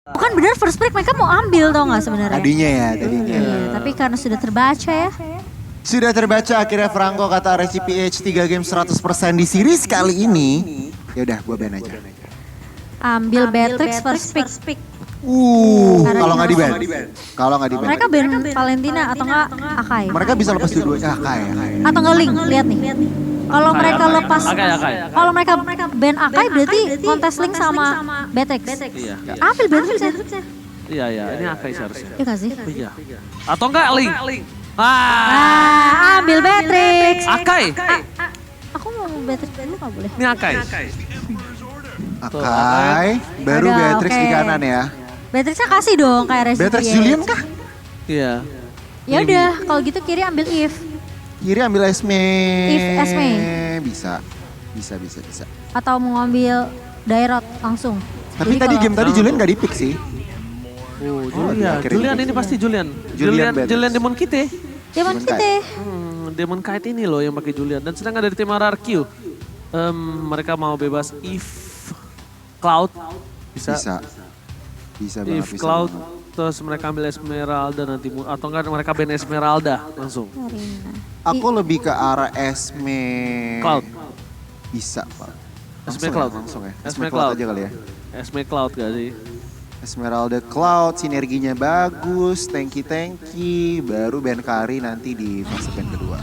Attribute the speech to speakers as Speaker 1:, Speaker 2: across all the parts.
Speaker 1: Bukan bener first pick mereka mau ambil tau gak sebenarnya?
Speaker 2: Tadinya ya, tadinya.
Speaker 1: Iya, tapi karena sudah terbaca ya.
Speaker 2: Sudah terbaca akhirnya Franco kata RCPH 3 game 100% di series kali ini. Ya udah, gua ban aja.
Speaker 1: Ambil Beatrix first pick.
Speaker 2: Kalau nggak di ban. Kalau nggak di ban.
Speaker 1: Mereka ban Valentina atau enggak Akai?
Speaker 2: Mereka bisa lepas dua-duanya. Akai.
Speaker 1: Atau enggak Link, lihat nih. Kalau mereka lepas, kalau mereka ban Akai berarti kontes Link sama Beatrix.
Speaker 3: Iya.
Speaker 1: Ambil Beatrix ya.
Speaker 3: Iya, ini Akai seharusnya.
Speaker 1: Iya gak sih?
Speaker 3: Iya. Atau enggak Link?
Speaker 1: Ambil Beatrix.
Speaker 3: Akai.
Speaker 1: Aku mau Beatrix dulu gak boleh?
Speaker 3: Ini Akai.
Speaker 2: Akai, baru
Speaker 1: Ada,
Speaker 2: Beatrix
Speaker 1: oke.
Speaker 2: di kanan ya.
Speaker 1: Beatrixnya kasih dong kayak Resident
Speaker 2: Beatrix
Speaker 1: Evil.
Speaker 2: Julian kah?
Speaker 3: Iya.
Speaker 1: Ya udah, kalau gitu kiri ambil Eve
Speaker 2: Kiri ambil Esme.
Speaker 1: Esme.
Speaker 2: Bisa.
Speaker 1: atau mau ngambil Dairot langsung.
Speaker 2: Tapi
Speaker 1: Jadi
Speaker 2: tadi
Speaker 1: kalau-
Speaker 2: game tadi Julian gak di-pick sih.
Speaker 3: Julian.
Speaker 2: akhirnya
Speaker 3: Julian
Speaker 2: di-pick.
Speaker 3: ini pasti Julian.
Speaker 2: Julian Beatrix.
Speaker 3: Julian Demon Kite.
Speaker 1: Demon
Speaker 2: Demon
Speaker 1: kita.
Speaker 3: Demon Kite ini loh yang pakai Julian. Dan sedang ada di tim RRQ. Mereka mau bebas Eve, Cloud. Bisa.
Speaker 2: Bisa banget.
Speaker 3: Eve,
Speaker 2: bisa
Speaker 3: Cloud.
Speaker 2: banget.
Speaker 3: Terus mereka ambil Esmeralda nanti. Atau enggak mereka ban Esmeralda langsung.
Speaker 1: Karina.
Speaker 2: Aku lebih ke arah Esme.
Speaker 3: Cloud.
Speaker 2: Bisa Pak.
Speaker 3: Esme
Speaker 2: Langsung
Speaker 3: Cloud.
Speaker 2: Ya, langsung ya.
Speaker 3: Esme
Speaker 2: Esme Cloud
Speaker 3: Cloud.
Speaker 2: aja kali ya.
Speaker 3: Esme Cloud gak sih?
Speaker 2: Esmeralda Cloud, sinerginya bagus, tanky, baru Ben Kari nanti di fase ban kedua.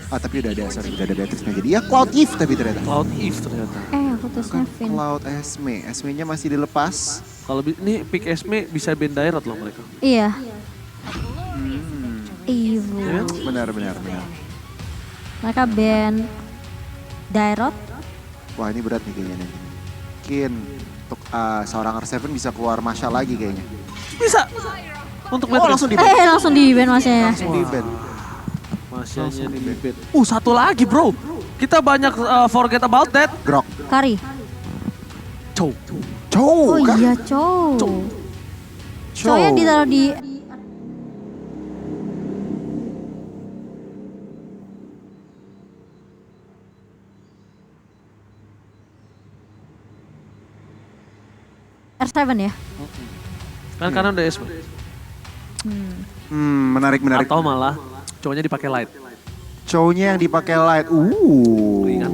Speaker 2: Tapi udah ada Beatrix-nya jadi. Ya Cloud Eve tapi ternyata.
Speaker 3: Cloud Eve ternyata.
Speaker 1: Aku terusnya Vin.
Speaker 2: Cloud Esme, Esme-nya masih dilepas.
Speaker 3: Kalau ini pick Esme bisa ban Dairot loh mereka.
Speaker 1: Iya. Ibu.
Speaker 3: Ya,
Speaker 2: Benar.
Speaker 1: Mereka ban Dairot.
Speaker 2: Wah ini berat nih kayaknya nih. Mungkin untuk seorang R7 bisa keluar Masha lagi kayaknya.
Speaker 3: Bisa. Untuk
Speaker 2: Oh
Speaker 3: Beatrix.
Speaker 2: langsung di ban.
Speaker 1: Langsung di ban masnya.
Speaker 2: Langsung di ban.
Speaker 3: Masyanya di bed. Satu lagi bro. Kita banyak forget about that.
Speaker 2: Grok.
Speaker 1: Kari.
Speaker 3: Chow.
Speaker 1: Oh
Speaker 2: Kah?
Speaker 1: iya Chow.
Speaker 2: Chow.
Speaker 1: Chow yang ditaruh di R7 ya?
Speaker 3: Kan kanan udah Esme.
Speaker 2: Menarik.
Speaker 3: Atau malah cowoknya dipakai light.
Speaker 2: Chow-nya yang dipakai light.
Speaker 3: Ringan.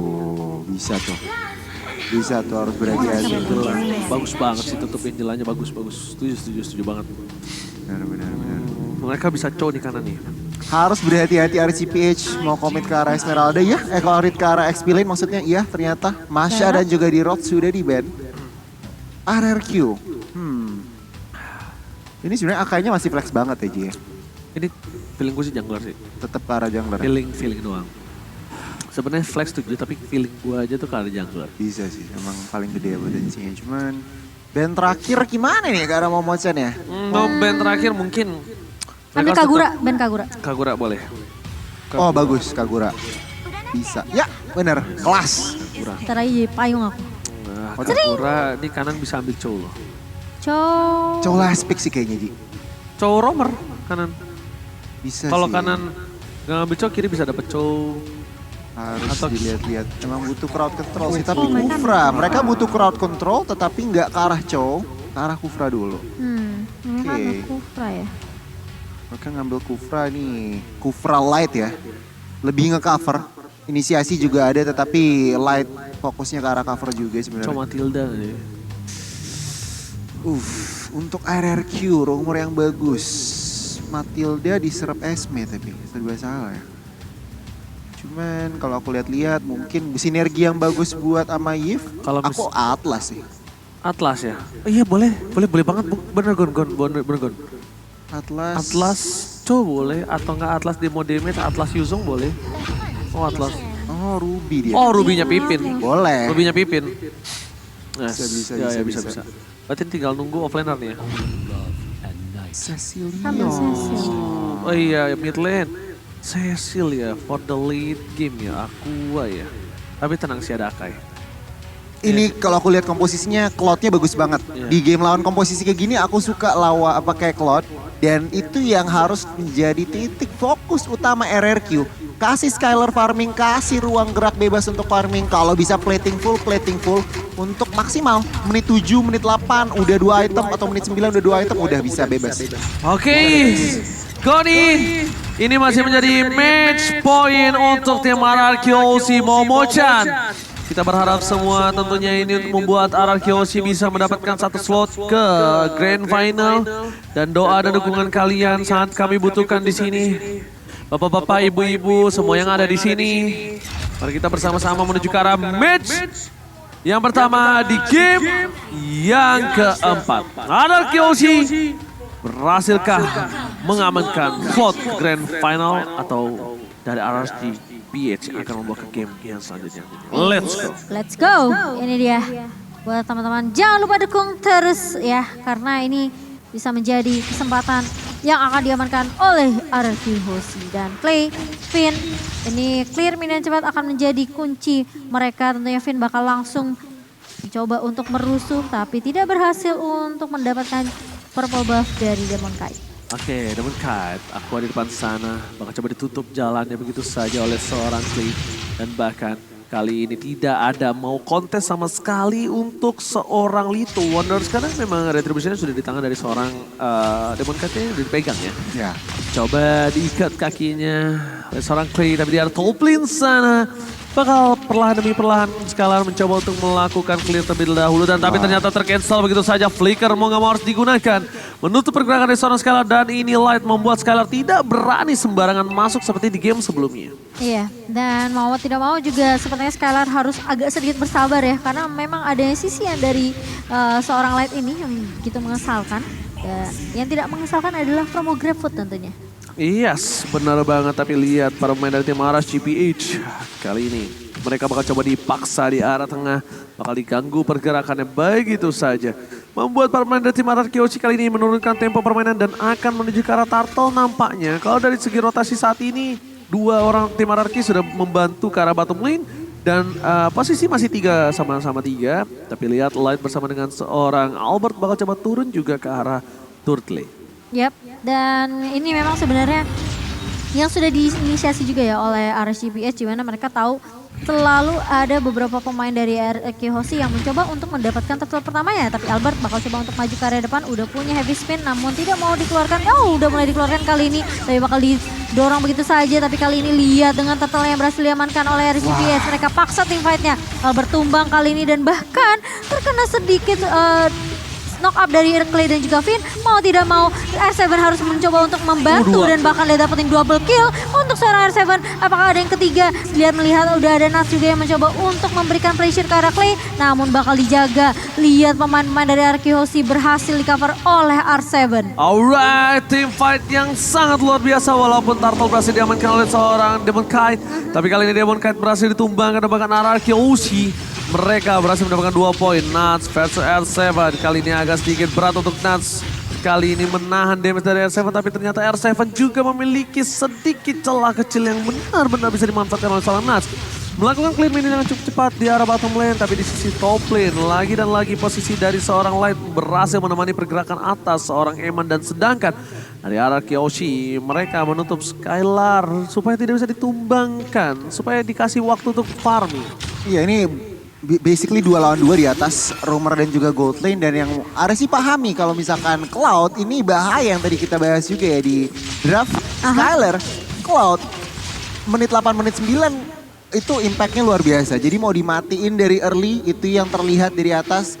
Speaker 2: Bisa tuh harus berhati-hati.
Speaker 3: Bagus banget sih tutupin jalannya bagus. Setuju banget.
Speaker 2: Benar.
Speaker 3: Mereka bisa cow di kanan nih.
Speaker 2: Harus berhati-hati RCPH mau komit ke arah Esmeralda ya. Komit ke arah XP Lane maksudnya iya ternyata. Masha dan juga di Rod sudah di ban. RRQ. Ini sebenarnya akainya masih flex banget ya Ji ya.
Speaker 3: Ini feeling gue sih jungler sih.
Speaker 2: Tetap ke arah jungler.
Speaker 3: Feeling doang. Sebenarnya flex tuh tapi feeling gue aja tuh ke arah jungler.
Speaker 2: Bisa sih, emang paling gede potensinya. Cuman band terakhir gimana nih karena mau Mochan ya?
Speaker 3: Band terakhir mungkin.
Speaker 1: ambil
Speaker 3: mereka
Speaker 1: Kagura,
Speaker 3: tetap-
Speaker 1: ban Kagura.
Speaker 3: Kagura boleh.
Speaker 2: Oh bagus, Kagura. Bisa. Ya bener, kelas.
Speaker 1: Ntar aja jadi payung aku.
Speaker 3: Nah, Kagura ini kanan bisa ambil cow loh.
Speaker 1: Chow.
Speaker 2: Cow last pick sih kayaknya Ji.
Speaker 3: Cow roamer kanan.
Speaker 2: Bisa
Speaker 3: Kalau
Speaker 2: sih.
Speaker 3: kanan gak ngambil cow kiri bisa dapet cow.
Speaker 2: Harus
Speaker 3: atau-
Speaker 2: dilihat-lihat. Emang butuh crowd control sih. Tapi Kufra, mereka butuh crowd control tetapi nggak ke arah Cow, ke arah Kufra dulu.
Speaker 1: Mereka
Speaker 2: Oke.
Speaker 1: ambil Kufra ya.
Speaker 2: Mereka ngambil Kufra nih, Kufra Light ya. Lebih nge-cover. Inisiasi juga ada tetapi Light fokusnya ke arah cover juga
Speaker 3: Cow
Speaker 2: sebenarnya.
Speaker 3: Matilda nih.
Speaker 2: Untuk RRQ, rumor yang bagus. Matilda diserap Esme tapi serba salah ya. Cuman kalau aku lihat-lihat mungkin sinergi yang bagus buat sama Yves.
Speaker 3: Kalau
Speaker 2: Aku Atlas sih.
Speaker 3: Atlas ya? Oh, iya boleh banget. Bener Gon. Atlas cow boleh atau enggak Atlas demo damage, Atlas Yuzong boleh. Oh Atlas.
Speaker 2: Oh Ruby dia.
Speaker 3: Oh Rubinya Pipin.
Speaker 2: Boleh.
Speaker 3: Rubinya Pipin. Yes.
Speaker 2: Bisa,
Speaker 3: Ya,
Speaker 2: bisa.
Speaker 3: bisa. Berarti tinggal nunggu offlaner nih ya.
Speaker 2: Cecilia.
Speaker 1: Ambil Cecil.
Speaker 3: Oh iya mid lane. Cecil ya for the late game ya. Aqua ya. Tapi tenang sih ada Akai.
Speaker 2: Ini kalau aku lihat komposisinya Cloud-nya bagus banget.
Speaker 3: Iya.
Speaker 2: Di game lawan komposisi kayak gini aku suka pakai Cloud dan itu yang harus menjadi titik fokus utama RRQ. kasih Skylar farming, kasih ruang gerak bebas untuk farming. Kalau bisa plating full untuk maksimal. Menit 7, menit 8 udah 2 item atau menit 9 udah 2 item udah bisa bebas.
Speaker 3: Oke, Goni, ini masih menjadi match point untuk tim RRQ OC Momo-chan. Kita berharap semua tentunya ini untuk membuat RRQ OC bisa mendapatkan satu slot ke Grand Final. Dan doa dan dukungan kalian sangat kami butuhkan di sini. Bapak-bapak, ibu-ibu, semua yang ada di sini. Mari kita bersama-sama menuju ke arah match yang pertama di game yang keempat. RRQ OC berhasilkah mengamankan slot Grand Final atau dari RRQ PH yang akan membawa ke game yang selanjutnya. Let's go.
Speaker 1: Let's go. Ini dia. Buat teman-teman jangan lupa dukung terus ya. Karena ini bisa menjadi kesempatan yang akan diamankan oleh RRQ OC. Dan Clay, Finn, ini clear minion cepat akan menjadi kunci mereka. Tentunya Finn bakal langsung mencoba untuk merusuh. Tapi tidak berhasil untuk mendapatkan purple buff dari Demon Kite.
Speaker 3: Oke, Demon Kite, aku ada di depan sana, bakal coba ditutup jalannya begitu saja oleh seorang Clay. Dan bahkan kali ini tidak ada mau kontes sama sekali untuk seorang Lito Wonders. Karena memang retributionnya sudah di tangan dari seorang Demon Kite yang sudah dipegang ya.
Speaker 2: Ya.
Speaker 3: Coba diikat kakinya oleh seorang Clay, tapi di arah top lane sana. Bakal perlahan demi perlahan Skylar mencoba untuk melakukan clear terlebih dahulu. Dan tapi ternyata tercancel begitu saja. Flicker mau gak mau harus digunakan. Menutup pergerakan dari seorang Skylar. Dan ini Light membuat Skylar tidak berani sembarangan masuk seperti di game sebelumnya.
Speaker 1: Iya, dan mau tidak mau juga sepertinya Skylar harus agak sedikit bersabar ya. Karena memang ada sisi yang dari seorang Light ini yang begitu mengesalkan. Dan yang tidak mengesalkan adalah promo GrabFood tentunya.
Speaker 3: Yes, benar banget. Tapi lihat para pemain dari tim RRQ PH. Kali ini mereka bakal coba dipaksa di arah tengah. Bakal diganggu pergerakannya begitu saja. Membuat para pemain dari tim RRQ OC kali ini menurunkan tempo permainan dan akan menuju ke arah turtle nampaknya. Kalau dari segi rotasi saat ini, dua orang tim RRQ sudah membantu ke arah bottom lane. Dan posisi masih 3 sama-sama 3. Tapi lihat Light bersama dengan seorang Albert bakal coba turun juga ke arah turtle.
Speaker 1: Yap, dan ini memang sebenarnya yang sudah diinisiasi juga ya oleh RSGPS, di mana mereka tahu selalu ada beberapa pemain dari RRQ OC yang mencoba untuk mendapatkan turtle pertamanya. Tapi Albert bakal coba untuk maju ke area depan, udah punya heavy spin namun tidak mau dikeluarkan. Oh, udah mulai dikeluarkan kali ini, tapi bakal didorong begitu saja. Tapi kali ini lihat dengan turtle yang berhasil diamankan oleh RSGPS. Mereka paksa team fight-nya, Albert tumbang kali ini dan bahkan terkena sedikit knock up dari Clay dan juga Finn. Mau tidak mau R7 harus mencoba untuk membantu dan bahkan dia dapetin double kill untuk seorang R7. Apakah ada yang ketiga? Melihat udah ada Nats juga yang mencoba untuk memberikan pressure ke arah Clay, namun bakal dijaga. Lihat pemain-pemain dari RRQ OC berhasil di cover oleh R7.
Speaker 3: Alright, team fight yang sangat luar biasa walaupun turtle berhasil diamankan oleh seorang Demon Kite. Tapi kali ini Demon Kite berhasil ditumbangkan dan bahkan RRQ OC mereka berhasil mendapatkan 2 poin. Nats versus R7. Kali ini agak sedikit berat untuk Nats. Kali ini menahan damage dari R7. Tapi ternyata R7 juga memiliki sedikit celah kecil yang benar-benar bisa dimanfaatkan oleh seorang Nats. Melakukan clean minion yang cukup cepat di arah bottom lane. Tapi di sisi top lane lagi dan lagi posisi dari seorang Light berhasil menemani pergerakan atas seorang Eman. Dan sedangkan dari RRQ OC mereka menutup Skylar supaya tidak bisa ditumbangkan. Supaya dikasih waktu untuk farming.
Speaker 2: Iya, ini basically 2 lawan 2 di atas Roamer dan juga Gold Lane. Dan yang harus dipahami kalau misalkan Cloud ini bahaya yang tadi kita bahas juga ya di draft. Skylar, Cloud menit 8 menit 9 itu impactnya luar biasa. Jadi mau dimatiin dari early itu yang terlihat dari atas.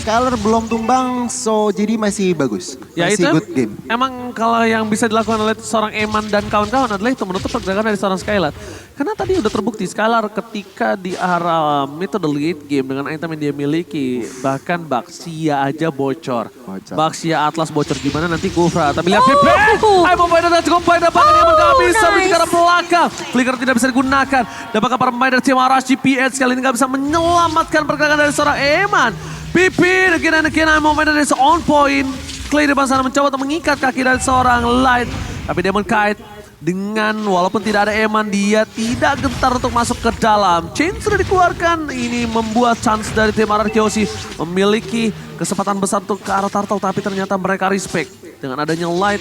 Speaker 2: Skylar belum tumbang, so jadi masih bagus.
Speaker 3: Ya
Speaker 2: masih
Speaker 3: itu
Speaker 2: good game.
Speaker 3: emang kalau yang bisa dilakukan oleh seorang Eman dan kawan-kawan adalah itu menutup pergerakan dari seorang Skylar. Karena tadi udah terbukti Skylar ketika di arah metode late game dengan item yang dia miliki. Bahkan Baxia aja bocor. Baxia Atlas bocor gimana nanti Kufra. Tapi lihat Pipe! Ayo pemain dan cukup pemain dan bahkan Eman gak bisa menuju ke arah belakang. Flicker tidak bisa digunakan. Dan bahkan para pemain dari tim RRGPH kali ini gak bisa menyelamatkan pergerakan dari seorang Eman. Pipi, again and again, momentum is on point. Clay di depan sana mencoba untuk mengikat kaki dari seorang Light. Tapi Demon Kite dengan walaupun tidak ada Eman, dia tidak gentar untuk masuk ke dalam. Chain sudah dikeluarkan, ini membuat chance dari tim RRQ OC memiliki kesempatan besar untuk ke arah turtle. Tapi ternyata mereka respect dengan adanya Light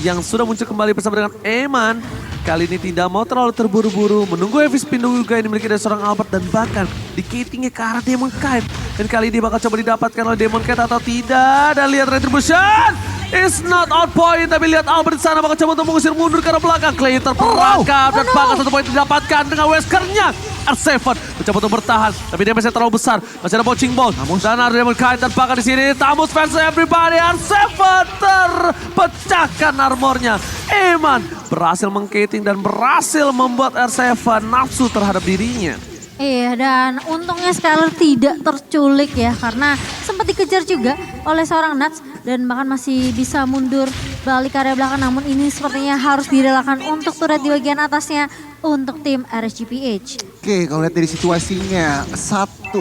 Speaker 3: yang sudah muncul kembali bersama dengan Eman. kali ini tidak mau terlalu terburu-buru, menunggu heavy spin juga yang dimiliki dari seorang Albert dan bahkan diketingnya ke arah Demon Kite. Dan kali ini bakal coba didapatkan oleh Demon Kite atau tidak. Dan lihat Retribution, it's not on point, tapi lihat Albert di sana bakal coba untuk mengusir mundur ke arah belakang. Clay terperangkap dan bahkan 1 poin didapatkan dengan Weskernya. R7 mencoba untuk bertahan, tapi damage-nya terlalu besar. Masih ada Poaching Ball dan ada Demon Kite dan bahkan di sini Tamus fans everybody. R7 terpecahkan armornya. Eman berhasil mengketing dan berhasil membuat R7 nafsu terhadap dirinya.
Speaker 1: Iya, dan untungnya Skylar tidak terculik ya, karena sempat dikejar juga oleh seorang Nuts dan bahkan masih bisa mundur balik ke area belakang. Namun ini sepertinya harus direlakan untuk turret di bagian atasnya untuk tim RSGPH.
Speaker 2: Oke, kalau lihat dari situasinya,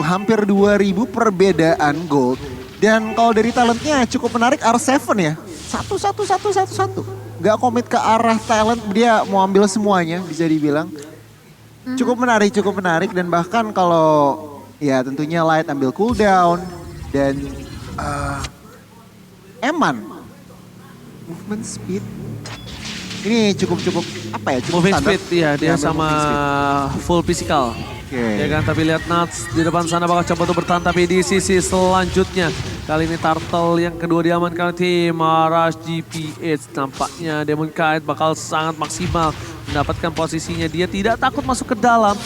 Speaker 2: hampir 2000 perbedaan gold. Dan kalau dari talentnya cukup menarik R7 ya. Satu. Gak komit ke arah talent, dia mau ambil semuanya bisa dibilang. Cukup menarik dan bahkan kalau ya tentunya Light ambil cooldown dan Eman movement speed ini cukup apa ya, cukup
Speaker 3: Moving
Speaker 2: standar.
Speaker 3: speed, ya dia sama
Speaker 2: moving speed.
Speaker 3: full physical. Ya kan, tapi lihat Nuts di depan sana bakal coba untuk bertahan, tapi di sisi selanjutnya kali ini Turtle yang kedua diamankan tim RSGPH. Nampaknya Demon Kite bakal sangat maksimal mendapatkan posisinya, dia tidak takut masuk ke dalam.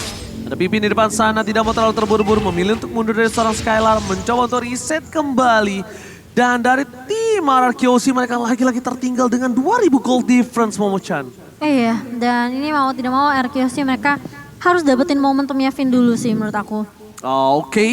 Speaker 3: Ada Pipin di depan sana, tidak mau terlalu terburu-buru, memilih untuk mundur dari seorang Skylar, mencoba untuk reset kembali. Dan dari tim RRQC mereka lagi-lagi tertinggal dengan 2000 gold difference, Momo-chan.
Speaker 1: Iya, dan ini mau tidak mau RQC mereka harus dapetin momentumnya Finn dulu sih menurut aku.
Speaker 3: Oke,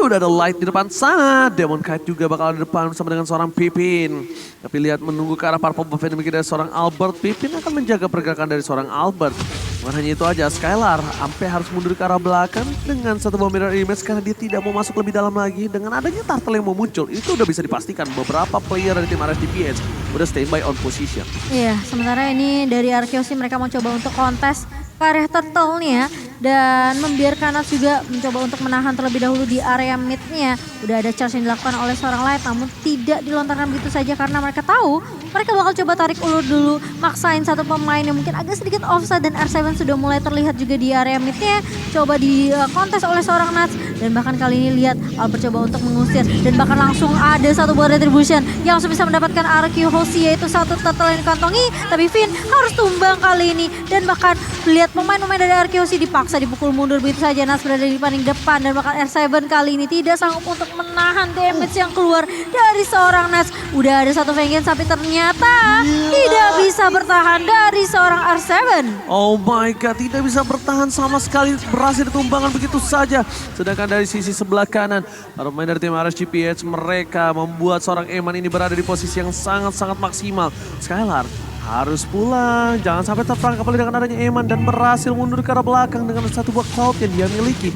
Speaker 3: udah ada Light di depan sana. Demon Kite juga bakal di depan bersama dengan seorang Pipin. Tapi lihat menunggu ke arah Purple Buff yang dimiliki dari seorang Albert. Pipin akan menjaga pergerakan dari seorang Albert. Bukan hanya itu aja, Skylar sampai harus mundur ke arah belakang dengan satu bom mirror image karena dia tidak mau masuk lebih dalam lagi. Dengan adanya Turtle yang mau muncul, itu udah bisa dipastikan beberapa player dari tim RSGPH udah standby on position.
Speaker 1: Iya, sementara ini dari RQC mereka mau coba untuk kontes ke area turtle-nya dan membiarkan Nuts juga mencoba untuk menahan terlebih dahulu di area mid-nya. Udah ada charge yang dilakukan oleh seorang Light namun tidak dilontarkan begitu saja karena mereka tahu mereka bakal coba tarik ulur dulu, maksain satu pemain yang mungkin agak sedikit offside dan R7 sudah mulai terlihat juga di area mid-nya. Coba di kontes oleh seorang Nuts dan bahkan kali ini lihat Albert coba untuk mengusir dan bahkan langsung ada satu buah retribution yang langsung bisa mendapatkan RQ Hoshi yaitu satu turtle yang dikantongi, tapi Finn harus tumbang kali ini dan bahkan lihat pemain-pemain dari RQ Hoshi dipaksa dipukul mundur begitu saja. Nuts berada di paling depan dan bahkan R7 kali ini tidak sanggup untuk menahan damage yang keluar dari seorang Nuts. Udah ada satu Vengeance tapi ternyata tidak bisa bertahan dari seorang R7.
Speaker 3: Oh my god, tidak bisa bertahan sama sekali, berhasil ditumbangkan begitu saja. Sedangkan dari sisi sebelah kanan, para pemain dari tim RSGPH mereka membuat seorang Eman ini berada di posisi yang sangat-sangat maksimal. Skylar harus pulang, jangan sampai terperangkap dengan adanya Eman dan berhasil mundur ke arah belakang dengan satu buah cloud yang dia miliki.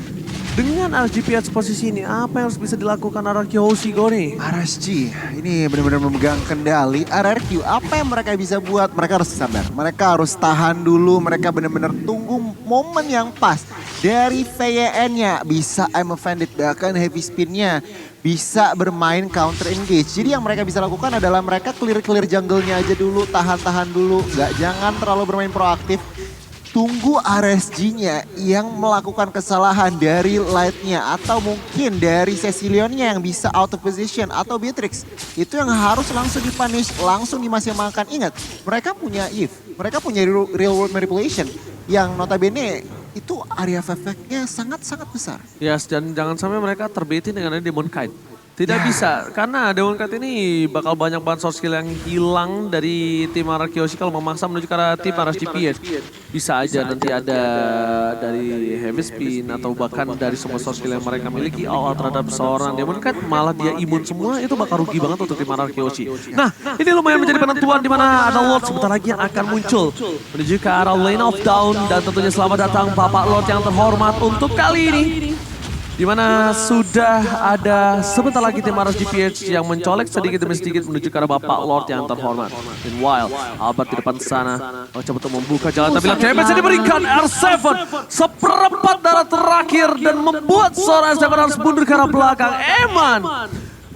Speaker 3: Dengan RSGPH posisi ini, apa yang harus bisa dilakukan RRQ Hoshi Goni?
Speaker 2: RSG ini benar-benar memegang kendali. RRQ apa yang mereka bisa buat? Mereka harus sabar, mereka harus tahan dulu, mereka benar-benar tunggu momen yang pas. Dari VYN-nya bisa I'm Offended, bahkan heavy spin-nya bisa bermain counter engage. Jadi yang mereka bisa lakukan adalah mereka clear jungle-nya aja dulu, tahan-tahan dulu, jangan terlalu bermain proaktif. Tunggu RSG-nya yang melakukan kesalahan dari Light-nya atau mungkin dari Cecilion-nya yang bisa out of position atau Beatrix. Itu yang harus langsung dipunish, langsung dimaksimalkan. Ingat, mereka punya Eve, mereka punya real world manipulation yang notabene itu area of effect-nya sangat-sangat besar.
Speaker 3: Yes, dan jangan sampai mereka terbetin dengan Demon Kite. Tidak bisa, karena Demon Kite ini bakal banyak banget source skill yang hilang dari tim RRQ kalau memaksa menuju ke arah tim RSGPH. Bisa aja nanti ada dari heavy spin atau bahkan dari semua source skill yang mereka miliki all out terhadap seorang Demon Kite, malah dia imun semua, itu bakal rugi banget untuk tim RRQ. Nah, ini lumayan menjadi penentuan di mana ada Lord sebentar lagi yang akan muncul menuju ke arah Lane of Dawn, dan tentunya selamat datang Bapak Lord yang terhormat untuk kali ini. Di mana sudah ada sebentar lagi tim RSGPH yang mencolek sedikit demi sedikit menuju ke arah Bapak Lord yang terhormat. Meanwhile, Albert di depan sana coba untuk membuka jalan, tapi lihat damage yang diberikan R7 seperempat darah terakhir dan membuat seorang R7 harus mundur ke arah belakang. Eman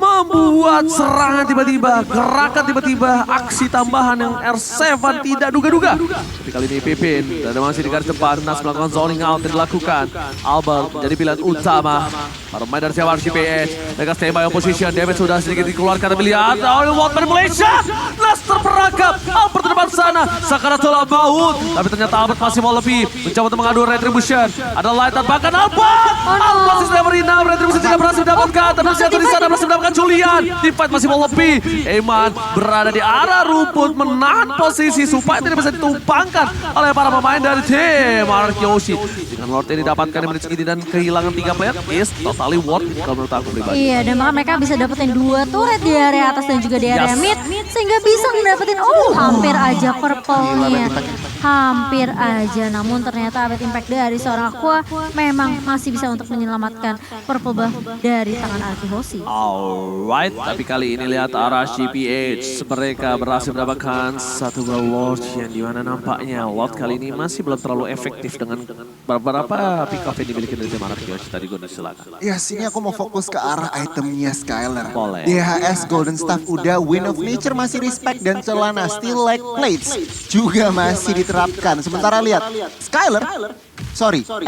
Speaker 3: membuat serangan tiba-tiba, gerakan tiba-tiba, aksi tambahan yang R7 tidak duga-duga. Tapi kali ini Pipin dan masih di garis depan, Nas melakukan zoning out yang dilakukan. Albert jadi pilihan utama para pemain dari RCPH. Mereka standby opposition, damage sudah sedikit dikeluarkan, tapi lihat, Watt manipulation, Nas terperangkap, Albert di depan sana, Sakaratul maut, tapi ternyata Albert masih mau lebih, mencoba untuk mengadu retribution. Ada light up, bahkan Albert masih sudah berinam, retribution tidak berhasil didapatkan, tapi jatuh di sana berhasil mendapatkan Julian. Di fight masih mau lebih, Eman berada di arah rumput, menahan posisi supaya tidak bisa ditumpangkan oleh para pemain dari tim Arkyoshi. Dengan Lord ini dapatkan di menit segini dan kehilangan 3 player is totally worth it kalau menurut aku pribadi.
Speaker 1: Iya, dan maka mereka bisa dapetin 2 turret di area atas dan juga di area mid, sehingga bisa mendapetin hampir aja purple-nya. Hampir aja, namun ternyata Abet Impact dari seorang Aqua memang masih bisa untuk menyelamatkan purple buff dari tangan Arkyoshi.
Speaker 3: Alright, tapi kali ini lihat arah GPH, mereka berhasil mendapatkan satu gol Lord yang dimana nampaknya Lord kali ini masih belum terlalu efektif dengan beberapa pick off yang dimiliki dari tim Arkyoshi. Tadi gue silakan.
Speaker 2: Ya, sini aku mau fokus ke arah itemnya Skylar.
Speaker 3: Boleh.
Speaker 2: DHS Golden Staff udah, Wind of Nature masih respect, dan celana Steel Leg Plates juga masih diterapkan. Sementara lihat Skylar,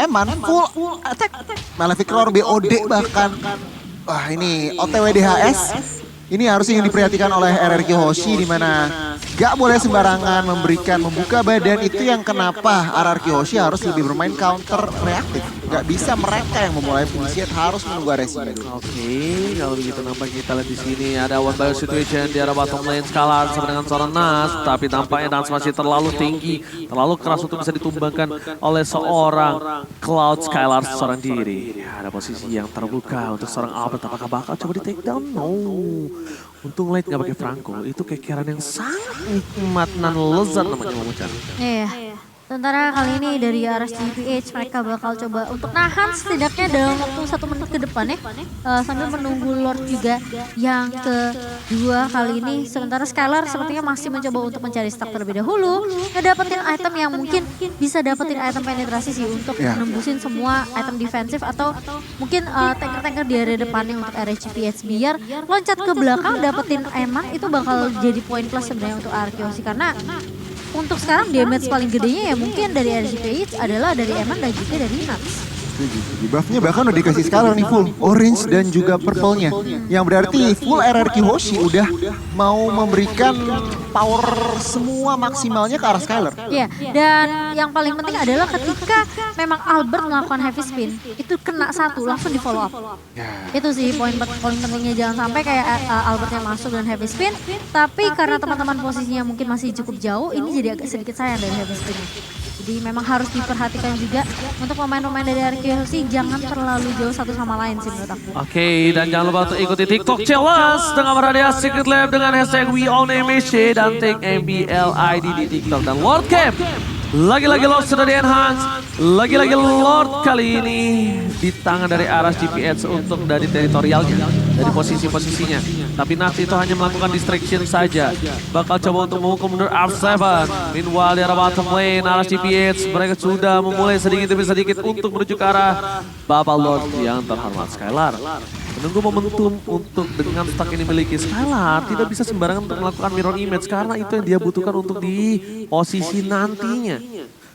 Speaker 2: Eman full attack, Malefic Roar BOD bahkan. Wah, ini OTW DHS. Ini harusnya yang diperhatikan oleh RRQ Hoshi, di mana gak boleh sembarangan membuka badan. Itu yang kenapa RRQ Hoshi harus lebih bermain counter reaktif. Gak bisa mereka yang memulai initiate, harus menunggu RSI dulu.
Speaker 3: Oke, kalau begitu nampak kita lihat di sini ada one by situation di arah bottom lane Skylar sama dengan seorang Nas, tapi tampaknya Nas masih terlalu tinggi, terlalu keras untuk bisa ditumbangkan oleh seorang Cloud Skylar seorang diri. Ada posisi yang terbuka untuk seorang Albert, apakah bakal coba di take down? No. Untung Light gak pakai Franco, itu kekeran yang sangat nikmat dan lezat namanya memucar.
Speaker 1: Iya. Sementara kali ini dari RSGPH mereka bakal coba untuk nahan setidaknya dalam waktu 1 menit ke depan ya. Sambil menunggu Lord juga yang kedua kali ini. Sementara Skylar sepertinya masih mencoba untuk mencari stack terlebih dahulu. Ngedapetin item yang mungkin bisa dapetin item penetrasi sih untuk nembusin semua item defensif. Atau mungkin tanker-tanker di area depannya untuk RSGPH. Biar loncat ke belakang dapetin Eman, itu bakal jadi poin plus sebenarnya untuk Arkyoshi. Karena untuk sekarang damage paling gedenya ya mungkin dari RGPH adalah dari Eman dan juga dari Nuts.
Speaker 2: Di buffnya bahkan udah dikasih Skylar nih full orange dan juga purple-nya. Yang berarti full RRQ Hoshi udah mau memberikan power semua maksimalnya ke arah Skylar.
Speaker 1: Iya, dan yang paling penting adalah ketika memang Albert melakukan heavy spin, itu kena satu langsung di follow up. Itu sih poin pentingnya, jangan sampai kayak Albertnya masuk dan heavy spin, tapi karena teman-teman posisinya mungkin masih cukup jauh, ini jadi agak sedikit sayang dari heavy spin. Jadi memang harus diperhatikan juga untuk pemain-pemain dari RQC jangan terlalu jauh satu sama lain sih menurut aku.
Speaker 3: Oke, dan jangan lupa untuk ikuti TikTok Challenge dengan berhadiah Secret Lab dengan hashtag WeOwnMSC dan tag MBLID di TikTok. Dan Lord Camp, lagi-lagi Lord sudah di-enhance, lagi-lagi Lord kali ini di tangan dari Aras GPH untuk dari teritorialnya, dari posisi-posisinya. Tapi Nats itu hanya melakukan distraction saja. Bakal coba untuk memukul mundur R7. Meanwhile di arah bottom lane, Aras GPH mereka sudah memulai sedikit demi sedikit untuk menuju ke arah Bapak Lord yang terhormat Skylar. Menunggu momentum untuk dengan stack ini miliki Skylar tidak bisa sembarangan untuk melakukan mirror image karena itu yang dia butuhkan untuk di posisi nantinya.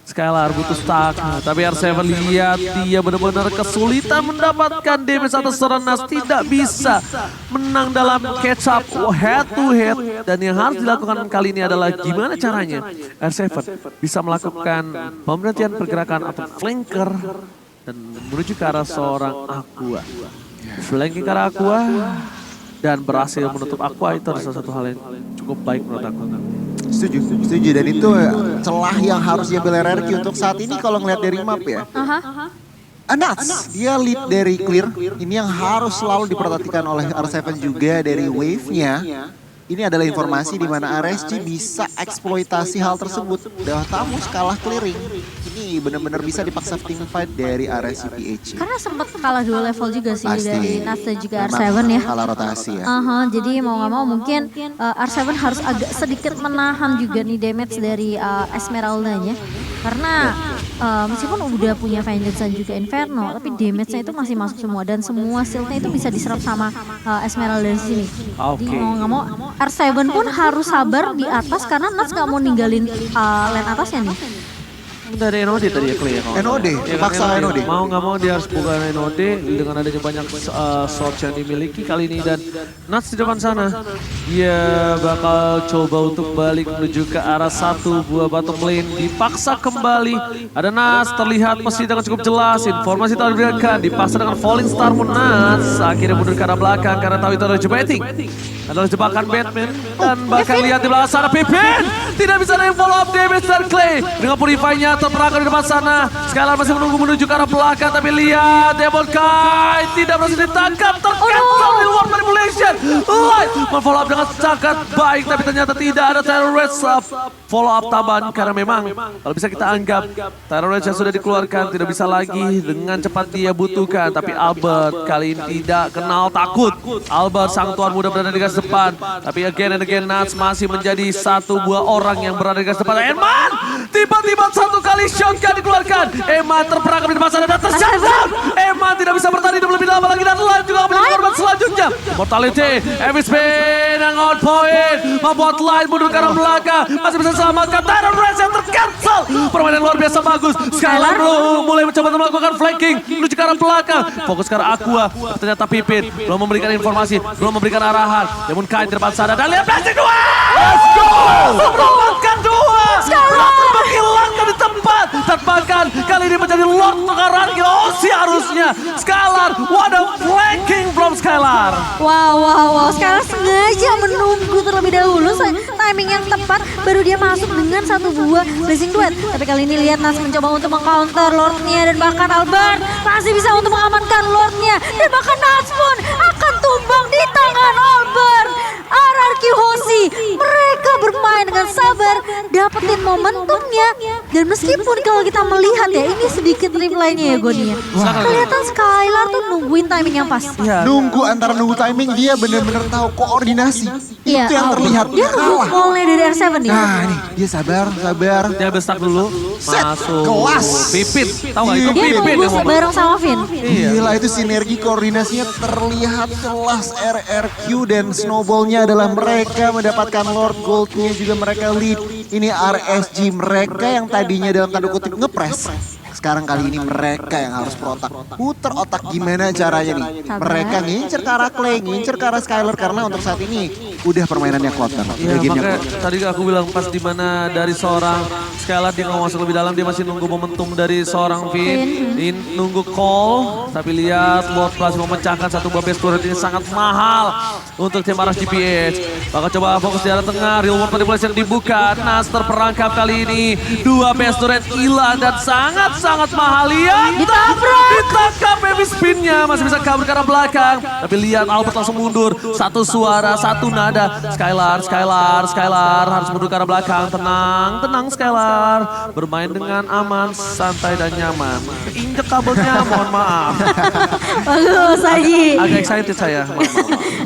Speaker 3: Skylar butuh stack, tapi R7 lihat dia benar-benar kesulitan mendapatkan damage atas seorang Nas, tidak bisa menang dalam catch up head to head. Dan yang harus dilakukan kali ini adalah gimana caranya R7 bisa melakukan pemberhentian pergerakan atau flanker dan menuju ke arah seorang Aqua. Flanking ke arah Aqua dan berhasil menutup Aqua, itu adalah salah satu hal yang cukup baik menurut aku.
Speaker 2: Setuju, dan itu celah yang harus diambil RRQ untuk saat ini kalau ngeliat dari map ya. Nuts, dia lead dari clear, ini yang harus selalu diperhatikan oleh R7 juga dari wave-nya. Ini adalah informasi di mana RSG bisa eksploitasi hal tersebut. Tamus kalah clearing. Ini benar-benar bisa dipaksa team fight dari RSGPH.
Speaker 1: Karena sempat kalah 2 level juga sih dari Nuts dan juga R7 ya.
Speaker 2: Kalah rotasi ya.
Speaker 1: Jadi mau nggak mau mungkin R7 harus agak sedikit menahan juga nih damage dari Esmeralda-nya. Karena meskipun udah punya Vengeance dan juga Inferno, tapi damage-nya itu masih masuk semua dan semua shield-nya itu bisa diserap sama Esmeralda dari sini.
Speaker 3: Oke.
Speaker 1: Jadi mau nggak mau R7 pun harus sabar di atas karena Nats nggak mau ninggalin lane atasnya nih.
Speaker 3: Dari NOD tadi ya Clay ya?
Speaker 2: NOD,
Speaker 3: Iya kan,
Speaker 2: paksa NOD.
Speaker 3: Mau nggak mau dia harus buka NOD dengan adanya banyak shots yang dimiliki kali ini dan Nats di depan sana. Dia bakal coba untuk balik menuju ke arah satu buah bottom lane. Dipaksa kembali. Ada Nats terlihat posisi dengan cukup jelas. Informasi telah diberikan. Dipaksa dengan Falling Star pun Nats akhirnya mundur ke arah belakang karena tahu itu adalah jebating. Adalah jebakan Batman dan bahkan lihat di belakang sana Pippin tidak bisa ada yang follow up damage dari Clay dengan purify-nya terperangkap di depan sana. Skylar masih menunggu menuju ke arah belakang tapi lihat Demon Kai tidak berhasil ditangkap tercancel di luar manipulation. Light follow up dengan sangat baik tapi ternyata tidak ada terrorist follow up tambahan karena memang kalau bisa kita anggap terrorist yang sudah dikeluarkan tidak bisa lagi dengan cepat dia butuhkan tapi Albert kali ini tidak kenal takut. Albert sang tuan muda berada di garis depan tapi again and again Nats masih menjadi satu buah orang yang berada di garis depan. Eman tiba-tiba satu kali shotgun dikeluarkan. Eman terperangkap di depan sana dan tershutdown. Eman tidak bisa bertahan hidup lebih lama lagi dan Light juga menjadi korban selanjutnya. Mortality, Evis Pin yang on point membuat Light mundur ke arah belakang masih bisa selamatkan Tyrant Race yang tercancel. Permainan luar biasa bagus. Skylar mulai mencoba untuk melakukan flanking menuju ke arah belakang. Fokus ke arah Aqua. Ternyata Pippin belum memberikan informasi, belum memberikan arahan. Namun Kain di depan sana dan lihat blasting 2. Let's go! Selamatkan 2. Skylar menghilangkan di tempat. Dan bahkan kali ini menjadi Lord Tukaran Yosi harusnya. Skylar, what a flanking from Skylar.
Speaker 1: Wow. Skylar sengaja menunggu terlebih dahulu timing yang tepat baru dia masuk dengan satu buah blessing duet. Tapi kali ini lihat Nats mencoba untuk mengcounter Lordnya dan bahkan Albert masih bisa untuk mengamankan Lordnya dan bahkan Nats pun akan tumbang di tangan Albert. RRQ Hoshi mereka bermain dengan sabar dapetin momentumnya dan meskipun kalau kita melihat ya ini sedikit reply-nya ya Gonia. Kelihatan Skylar tuh nungguin timing yang pas.
Speaker 2: Nunggu antara nunggu timing dia bener-bener tahu koordinasi.
Speaker 1: Iya,
Speaker 2: Itu yang terlihat.
Speaker 1: dia nunggu call-nya dari R7 nih.
Speaker 2: Nah nih dia sabar.
Speaker 3: Dia bestak dulu,
Speaker 2: Set,
Speaker 3: masuk.
Speaker 2: kelas.
Speaker 3: Pipit, tahu nggak itu
Speaker 1: Dia
Speaker 3: Pipit
Speaker 1: nunggu
Speaker 3: yang mau
Speaker 1: bareng sama Vin.
Speaker 2: Gila itu sinergi koordinasinya terlihat jelas. RRQ dan Snowball-nya adalah mereka mendapatkan Lord Gold-nya juga mereka lead. Ini RSG mereka yang tadinya dalam tanda kutip ngepres. Sekarang kali ini mereka yang harus berotak. Puter otak gimana caranya nih. Mereka ngincer ke arah Clay, ngincer ke arah Skylar karena untuk saat ini udah permainannya kuat banget.
Speaker 3: Iya,
Speaker 2: Udah gamenya
Speaker 3: makanya
Speaker 2: kuat.
Speaker 3: tadi aku bilang pas di mana dari seorang Skylar dia nggak masuk lebih dalam, dia masih nunggu momentum dari seorang Vin, nunggu call. Tapi lihat Lord Plus memecahkan satu buah base turret ini sangat mahal untuk tim Aras GPH. Bakal coba fokus di arah tengah, real world manipulation dibuka. Nas terperangkap kali ini, dua base turret hilang dan sangat mahal. Lihat, ditangkap heavy spinnya, masih bisa kabur ke arah belakang. Tapi lihat Albert langsung mundur, satu suara, satu nada. Skylar harus mundur ke arah belakang. Tenang Skylar, bermain dengan aman, santai dan nyaman. Injek kabelnya, mohon maaf.
Speaker 1: Bagus lagi.
Speaker 3: Agak excited saya, maaf.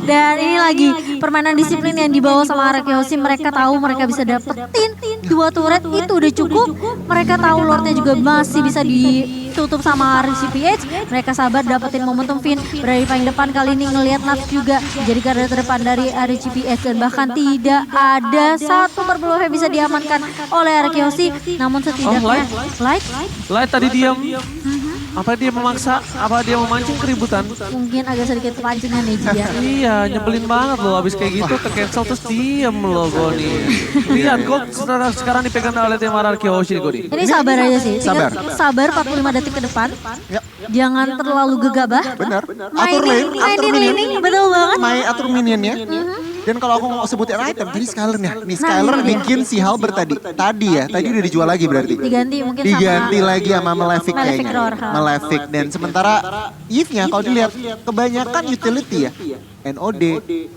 Speaker 1: Dan ini lagi permainan disiplin yang dibawa sama RRQ Hoshi. Mereka tahu mereka bisa dapetin dua turret itu udah cukup. Mereka tahu Lordnya juga masih bisa ditutup sama RGPH. Mereka sabar dapetin momentum. Vin berada di paling depan kali ini ngelihat Nats juga jadi garda terdepan dari RGPH dan bahkan tidak ada satu perpuluh yang bisa diamankan oleh RRQ Hoshi. Namun setidaknya
Speaker 3: Light tadi diam. Apa dia memaksa? Apa dia memancing keributan?
Speaker 1: mungkin agak sedikit kepancingan ya dia.
Speaker 3: Iya, nyebelin banget loh. Abis kayak gitu ke cancel terus diem loh Goni. Lihat kok sekarang dipegang oleh tim RRQ Hoshi Goni.
Speaker 1: Ini sabar aja sih.
Speaker 2: Sabar.
Speaker 1: 45 detik ke depan.
Speaker 2: Ya.
Speaker 1: Jangan terlalu gegabah.
Speaker 2: Benar. Atur
Speaker 1: Mainin
Speaker 2: minion.
Speaker 1: laning, betul banget.
Speaker 2: Main atur minionnya. Dan kalau aku mau sebutin item, tadi Skylar-nya. Nih Skylar bikin si Halbert tadi. Tadi udah dijual lagi berarti.
Speaker 1: Diganti mungkin
Speaker 2: Diganti
Speaker 1: sama
Speaker 2: lagi sama Malefic
Speaker 1: Malefic
Speaker 2: kayaknya.
Speaker 1: Roar.
Speaker 2: Malefic. Dan sementara Eve-nya kalau dilihat kebanyakan utility ya. NOD,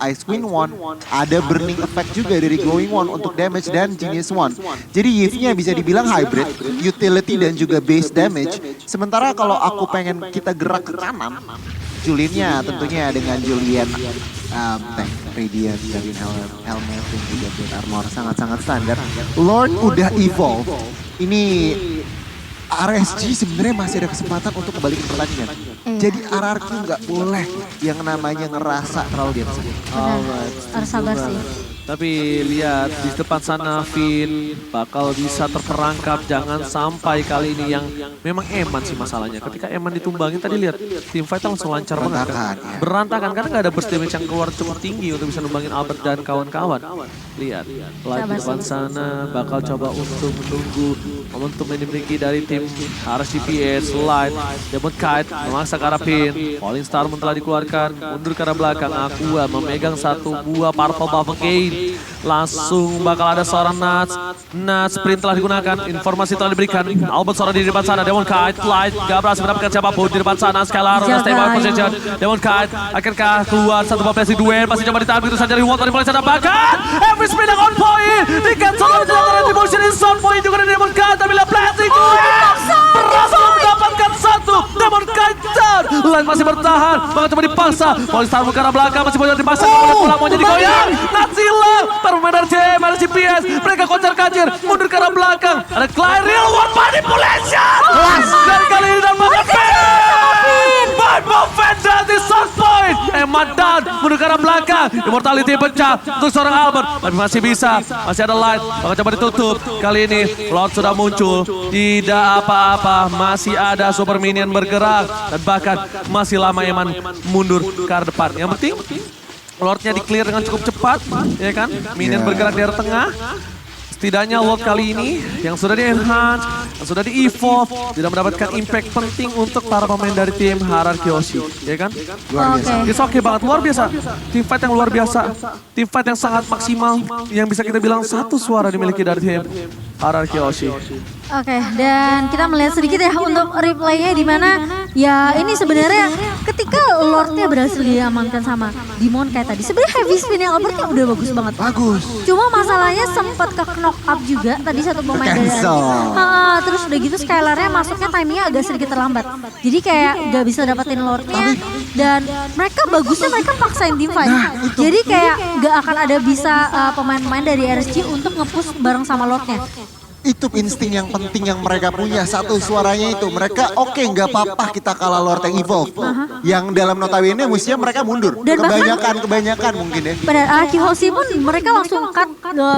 Speaker 2: Ice Queen One, ada Burning Effect juga dari Glowing One untuk damage dan Genius One. Jadi Eve-nya bisa dibilang hybrid, utility dan juga base damage. Sementara kalau aku pengen kita gerak ke kanan, Julian-nya tentunya dengan Julian tank, Radiant, dari helmet dan juga Blade Armor sangat-sangat standar. Lord udah evolve. Ini RSG sebenarnya masih ada kesempatan untuk kembali ke pertandingan. Jadi RRQ nggak boleh yang namanya ngerasa terlalu di atas.
Speaker 1: Harus sabar sih.
Speaker 3: Tapi lihat di depan sana Vin bakal bisa terperangkap, jangan sampai kali ini yang memang Eman sih masalahnya. Ketika Eman ditumbangin tadi lihat tim fight langsung lancar banget kan. Berantakan karena nggak ada burst damage yang keluar cukup tinggi untuk bisa numbangin Albert dan kawan-kawan. Lihat live di depan sana bakal coba untuk menunggu momentum yang dimiliki dari tim RSGPS. Light Demon Kite memaksa ke arah Pin. Falling Star telah dikeluarkan, mundur ke arah belakang. Aqua memegang satu buah Purple Buff Gain. Langsung bakal ada seorang Nuts. Nuts sprint telah digunakan, informasi telah diberikan. Albert seorang di depan sana, Demon Kite, Light gak berhasil mendapatkan siapapun di depan sana. Skylar, stay by position. Demon Kite akankah keluar satu ball placing duel, masih coba ditahan begitu saja dari Water dimulai sana. Bahkan every spin yang on point, di cancel oleh Delta Demotion in sound point juga dari Demon Kite. Tapi lihat placing duel, berhasil mendapatkan satu. Demon Kite down, Light masih bertahan, bakal coba dipaksa. Falling Star ke arah belakang, masih boleh dipaksa. Boleh pulang, mau jadi goyang. Nuts hilang. Para pemain dari CM, ada GPS, mereka kocar kacir, mundur ke arah belakang. Ada Clyde real one manipulation. Dan kali ini dapat Pin. Bible Vendor di sound point. Eman down, mundur ke arah belakang. Immortality pecah untuk seorang Albert. Tapi masih bisa, masih ada Light. Bakal coba ditutup. Kali ini Lord sudah muncul. Tidak apa-apa, masih ada Super Minion bergerak. Dan bahkan masih lama Eman mundur ke arah depan. Yang penting Lordnya di-clear dengan cukup cepat, ya kan? Minion bergerak di arah tengah. Setidaknya Lord kali ini yang sudah di-enhance, yang sudah di-evolve, tidak mendapatkan impact penting untuk para pemain dari tim Hierarchy Hoshi, ya kan?
Speaker 2: Luar biasa.
Speaker 3: It's okay banget, luar biasa. Team fight yang luar biasa, team fight yang sangat maksimal, yang bisa kita bilang satu suara dimiliki dari tim Hierarchy Hoshi.
Speaker 1: Oke, dan kita melihat sedikit ya untuk replaynya di mana ya ini sebenarnya ketika Lordnya berhasil diamankan sama Demon kayak tadi. Sebenarnya heavy spin yang Albertnya udah bagus banget.
Speaker 2: Bagus.
Speaker 1: Cuma masalahnya sempat ke knock up juga tadi satu pemain dari
Speaker 2: Cancel.
Speaker 1: terus udah gitu Skylarnya masuknya timingnya agak sedikit terlambat. Jadi kayak gak bisa dapetin Lordnya dan mereka bagusnya mereka paksain team fight. Jadi kayak gak akan ada bisa pemain-pemain dari RSG untuk nge-push bareng sama Lordnya.
Speaker 2: Itu insting yang penting yang mereka punya. Satu suaranya itu. Mereka oke, nggak apa-apa kita kalah Lord yang evolve. Yang dalam notabene mestinya mereka mundur.
Speaker 1: Dan
Speaker 2: Kebanyakan mungkin ya.
Speaker 1: Pada Kihoshi pun mereka langsung cut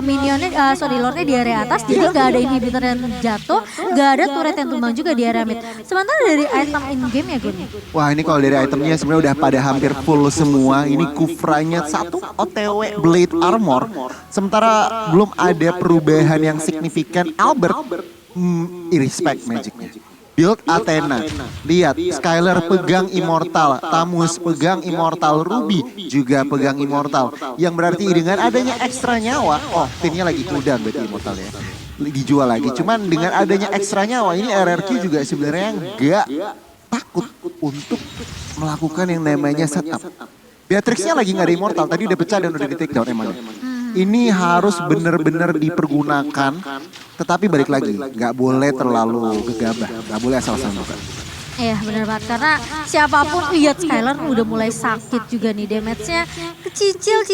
Speaker 1: minionnya, Lordnya di area atas. Jadi gak ada inhibitor yang jatuh, gak ada turret yang tumbang juga di area mid. Sementara dari item in-game ya Gun.
Speaker 2: Wah ini kalau dari itemnya sebenarnya udah pada hampir full semua. Ini Kufranya satu OTW Blade Armor. Sementara belum ada perubahan yang signifikan. Albert, irrespect magicnya. Build Athena, lihat Skylar pegang Immortal, Tamus pegang Immortal, Ruby juga pegang Immortal. Yang berarti dengan adanya ekstra nyawa, pinnya lagi cooldown berarti Immortal ya. Dijual lagi, cuman dengan adanya ekstra nyawa ini RRQ juga sebenarnya nggak takut untuk melakukan yang namanya setup. Beatrixnya lagi nggak ada Immortal, tadi udah pecah dan udah di take down emangnya. Ini harus benar-benar dipergunakan, tetapi balik lagi, nggak boleh terlalu gegabah, nggak boleh asal-asalan juga.
Speaker 1: Iya benar banget karena siapapun lihat Skylar udah mulai sakit juga nih damage-nya cicil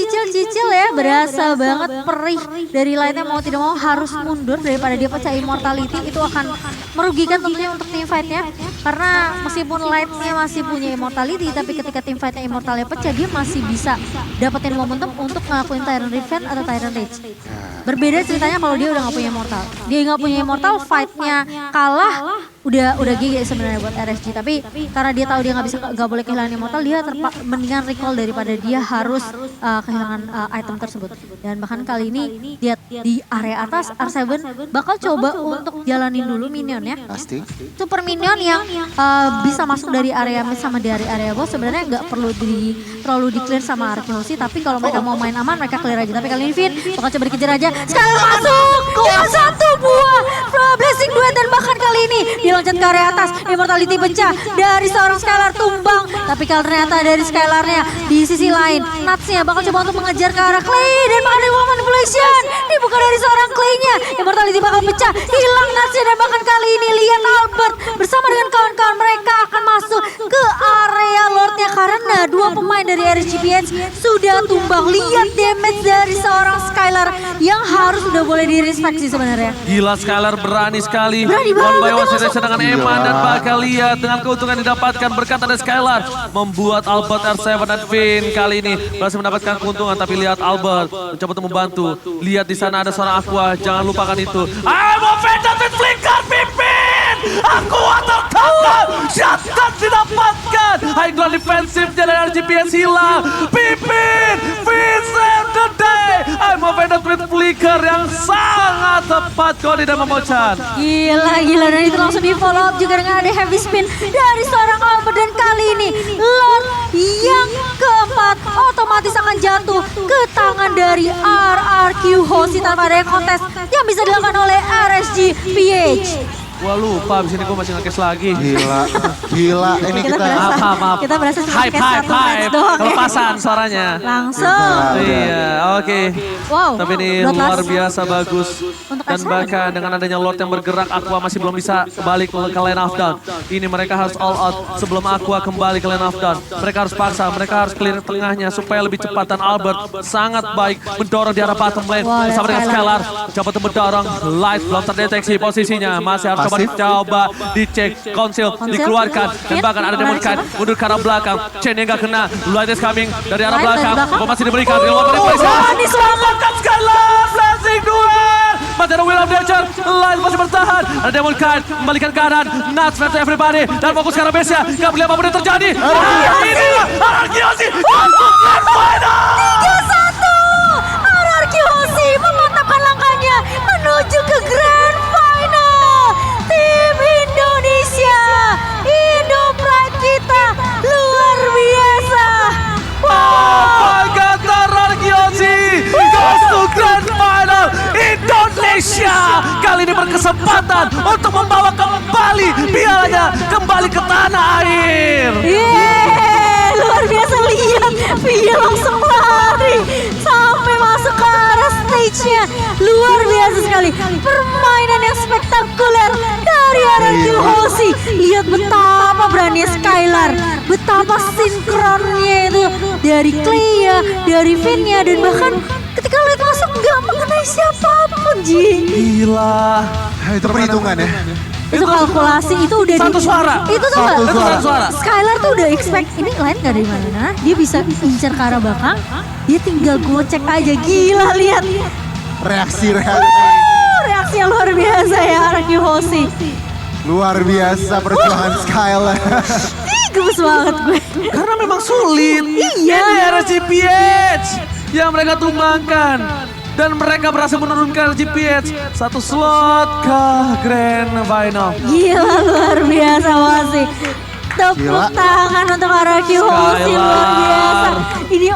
Speaker 1: ya berasa banget perih dari Lightnya mau tidak mau harus mundur daripada dia pecah immortality itu akan merugikan tentunya untuk team fight-nya karena meskipun Lightnya masih punya immortality tapi ketika team fight-nya immortalnya pecah dia masih bisa dapetin momentum untuk ngelakuin Tyrant Revenge atau Tyrant Rage. Berbeda ceritanya kalau dia udah gak punya immortal. Dia gak punya immortal, fight-nya kalah udah GG sebenarnya buat RSG tapi karena dia tahu dia nggak boleh kehilangan immortal dia mendingan recall daripada dia harus kehilangan item tersebut dan bahkan kali ini lihat di area atas R7 bakal coba untuk jalanin dulu minionnya
Speaker 2: Pasti.
Speaker 1: super minion yang bisa masuk dari area mid sama dari area boss sebenarnya nggak perlu terlalu di clear sama Arkeosi tapi kalau mereka mau main aman mereka clear aja tapi kali ini Vin bakal coba dikejar aja sekali masuk keluar satu buah blessing duet dan bahkan kali ini loncat ke area atas, immortality pecah dari seorang Skylar tumbang. Tapi kalau ternyata dari Skylarnya di sisi lain, Nutsnya bakal coba untuk mengejar ke arah Clay dan bahkan wall manipulation. Dibuka dari seorang Clay-nya, immortality bakal pecah, hilang Nutsnya dan bahkan kali ini lihat Albert bersama dengan kawan-kawan mereka akan masuk ke area Lordnya karena dua pemain dari RSGPH sudah tumbang. Lihat damage dari seorang Skylar yang harus udah boleh di-respect sih sebenarnya.
Speaker 3: Gila Skylar berani sekali.
Speaker 1: Berani
Speaker 3: One by
Speaker 1: banget
Speaker 3: one
Speaker 1: dia
Speaker 3: situation dengan Eman dan bakal lihat dengan keuntungan didapatkan berkat dari Skylar. Membuat Albert R7 dan Finn kali ini berhasil mendapatkan keuntungan. Tapi lihat Albert mencoba untuk membantu. Lihat di sana ada seorang Aqua, jangan lupakan itu. I'm offended with flicker Pippin! Aqua tertangkap! Shotgun didapatkan! High ground defensifnya dari RGPS hilang. Pippin! Vincent the day! I'm offended with flicker yang sangat tepat Cody dan Momo-chan.
Speaker 1: Gila. Dan itu langsung di follow up juga dengan ada heavy spin dari seorang Albert. Dan kali ini Lord yang keempat otomatis akan jatuh ke tangan dari RRQ Hoshi tanpa ada yang kontes yang bisa dilakukan oleh RSGPH.
Speaker 3: Wah lupa, abis ini gue masih nge-case lagi.
Speaker 2: Gila. Ini kita
Speaker 3: Maaf.
Speaker 1: Kita berasa cuma
Speaker 3: Hype.
Speaker 1: satu match doang ya.
Speaker 3: Kelepasan suaranya.
Speaker 1: Langsung.
Speaker 3: Iya, oke.
Speaker 1: Wow.
Speaker 3: Tapi ini
Speaker 1: Bloodlust.
Speaker 3: luar biasa bagus.
Speaker 1: Untuk
Speaker 3: Dan
Speaker 1: Ashan.
Speaker 3: bahkan dengan adanya Lord yang bergerak, Aqua masih belum bisa kembali ke lane of down. Ini mereka harus all out sebelum Aqua kembali ke lane of down. Mereka harus paksa, mereka harus clear tengahnya supaya lebih cepat. Dan Albert sangat baik mendorong di arah bottom lane.
Speaker 1: Wow,
Speaker 3: Bersama dengan
Speaker 1: Skylar.
Speaker 3: Skylar. Coba untuk mendorong. Light belum terdeteksi posisinya. Masih harus coba dicek. Conceal dikeluarkan. Dan bahkan ada Demon Knight mundur ke arah belakang. Chain yang gak kena. Light is coming dari arah
Speaker 1: Light dari
Speaker 3: belakang.
Speaker 1: belakang.
Speaker 3: Bom masih diberikan. Reward dari polisi.
Speaker 1: manis banget.
Speaker 3: Skylar, blessing duel. Masih ada Will of Nature. Light masih bertahan. Ada Demon Knight membalikan kanan. Nuts versus everybody. Dan fokus ke arah base-nya. Gak boleh apapun yang terjadi. Ini RRQ Hoshi untuk grand final.
Speaker 1: 3-1. RRQ Hoshi memantapkan langkahnya menuju ke grand final. Tim Indonesia, Indo Pride kita luar biasa.
Speaker 3: Kata RRQ Hoshi goes to grand final. Indonesia kali ini berkesempatan untuk membawa kembali pialanya kembali ke tanah air.
Speaker 1: Yeay, luar biasa. Lihat Via langsung lari sampai masuk ke arah stage-nya. Luar biasa sekali. Permainan yang spektakuler dari RRQ Hoshi. Lihat betapa berani Skylar, betapa sinkronnya itu dari Clea, dari Finn-nya, dan bahkan ketika lihat masuk nggak mengenai siapapun, Ji.
Speaker 3: Gila.
Speaker 2: Itu perhitungan ya.
Speaker 1: Itu kalkulasi, itu udah
Speaker 3: satu suara.
Speaker 1: Itu tuh
Speaker 2: Satu
Speaker 1: nggak?
Speaker 2: suara.
Speaker 3: Satu suara.
Speaker 1: Skylar tuh udah expect ini lain gak dari mana. Dia bisa incer ke arah belakang. Dia tinggal gocek aja. Gila, lihat.
Speaker 2: Reaksi.
Speaker 1: Reaksi yang luar biasa ya RRQ Hoshi.
Speaker 2: Luar biasa perjuangan Skylar.
Speaker 1: Ih, gemes banget gue.
Speaker 3: Karena memang sulit.
Speaker 1: Iya.
Speaker 3: Ini RSGPH yang mereka tumbangkan. Dan mereka berhasil menurunkan RSGPH satu slot ke Grand Final.
Speaker 1: Gila, luar biasa Hoshi. Tepuk
Speaker 2: Gila.
Speaker 1: tangan untuk RRQ Hoshi, luar biasa. Ini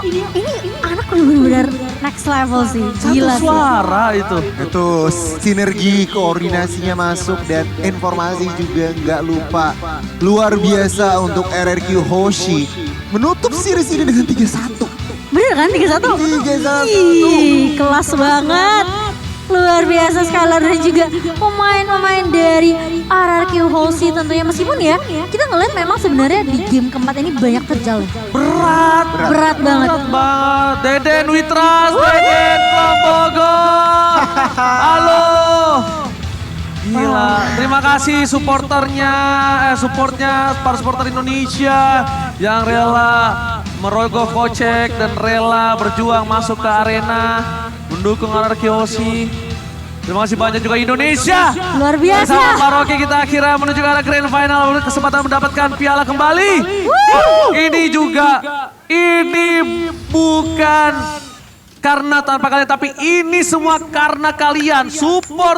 Speaker 1: anak benar-benar next level sih.
Speaker 3: Satu
Speaker 1: Gila sih.
Speaker 3: suara itu.
Speaker 2: Itu sinergi koordinasinya masuk dan informasi juga nggak lupa. Luar biasa untuk RRQ Hoshi menutup series ini dengan 3-1.
Speaker 1: Bener kan 3-1?
Speaker 2: 3-1.
Speaker 1: Ih, kelas banget. Luar biasa Skylar dan juga pemain-pemain dari RRQ Hoshi tentunya. Meskipun ya kita ngeliat memang sebenarnya di game keempat ini banyak terjal. Berat banget.
Speaker 3: Banget. Deden Witras, Deden from Bogor. Halo. Gila, terima kasih supporternya, supportnya para supporter Indonesia yang rela merogoh kocek dan rela berjuang masuk ke arena mendukung RRQ Hoshi. Terima kasih banyak juga Indonesia.
Speaker 1: Luar biasa.
Speaker 3: Bersama Maroke kita akhirnya menuju ke arah grand final, kesempatan mendapatkan piala kembali. Ini bukan karena tanpa kalian, tapi ini semua karena kalian support